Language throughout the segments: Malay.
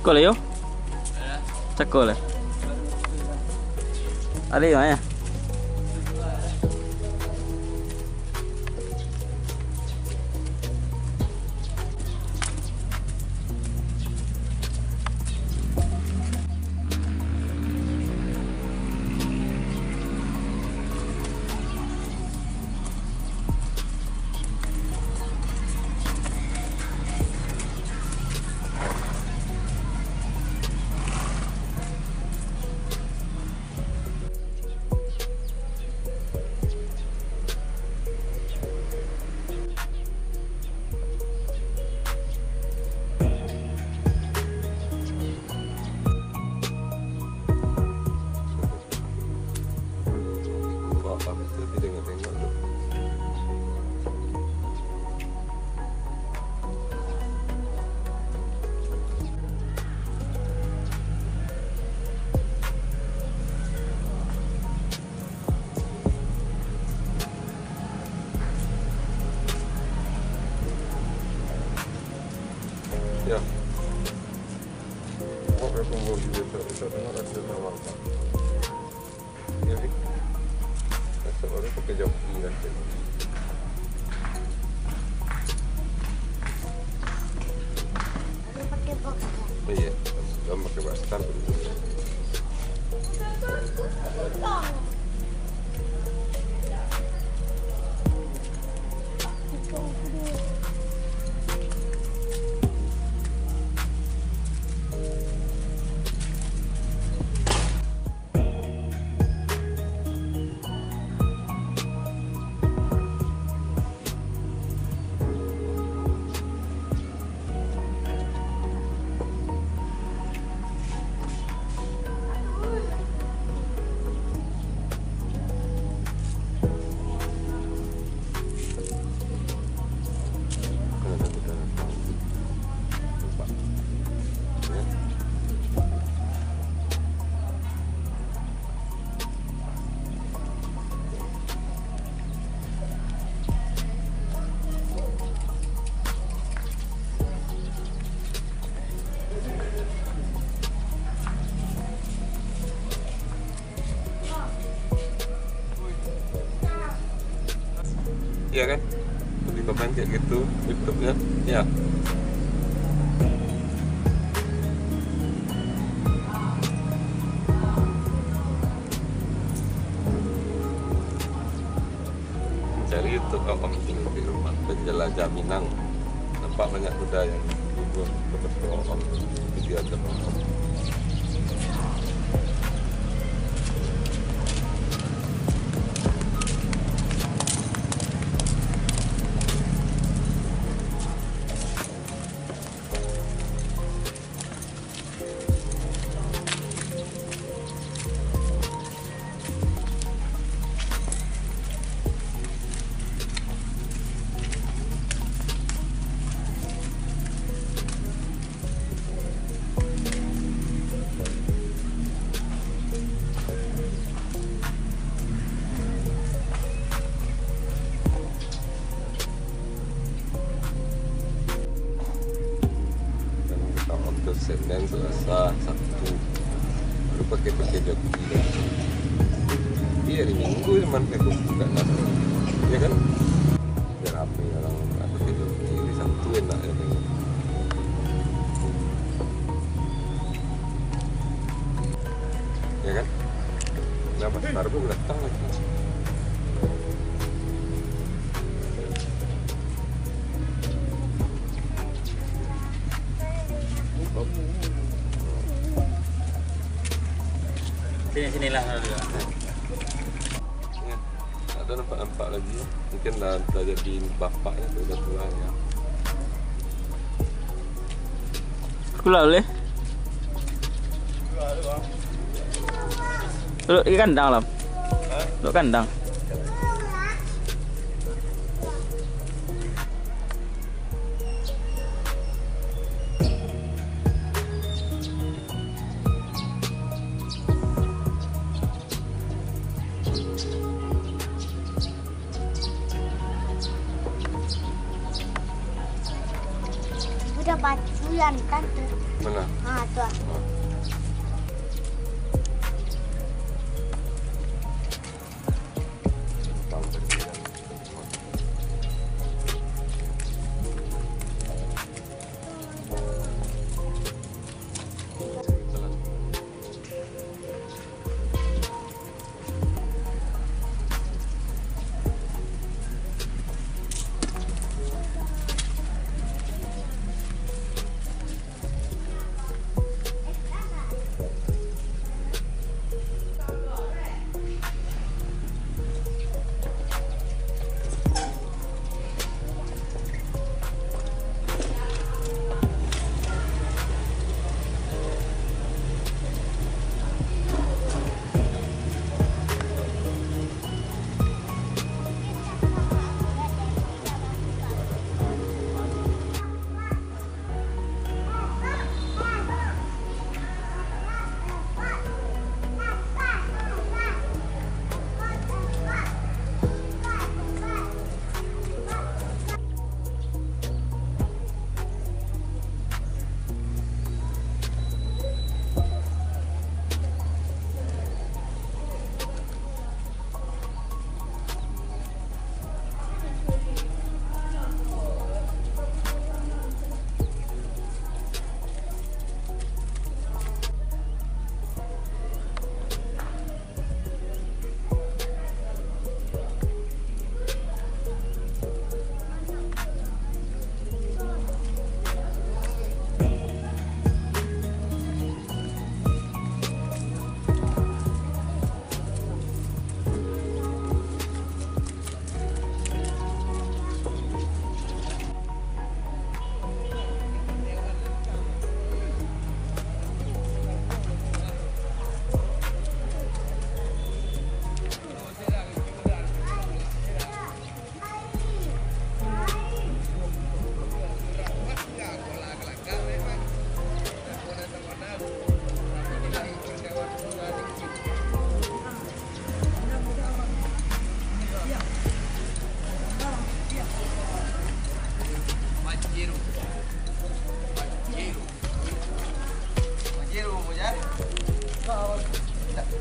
Sekolah yo? Sekolah. Ada yang mana? Ya. Oh, berapa umur dia tu? Saya tengok rasa awal. Ya, ni. Rasa orang pakai joki rasa. Ada pakai box. Iya, dah pakai bastar tu. Iya kan? Lebih komen kayak gitu, YouTube-nya. Ya. Cari YouTube Om tinggal di rumah penjelajah Minang. Nampak banyak kuda yang gugur beberapa Om video aja Om. Senin, Selasa, Sabtu lu pakai joki iya hari Minggu cuman pakai buka nasi ya kan biar rapi orang pakai joki di Sabtu enak ya kan ya kan nah Mas Tarbu datang lagi Sini-sinilah dulu. Ya, ada nampak lagi ya. Mungkin dah jadi bapaknya tu dah tua ya. Sekolah boleh? Duduk di kandang lah. Duduk kandang. Udah baju. Yan, tante. Mana? Ah, tuh. Oh.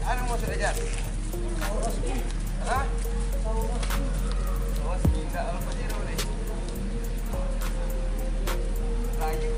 Ano mo sila dyan? Ha? Hindi ako pa dito ulit. Lagi.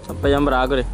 Sampai jam berapa deh?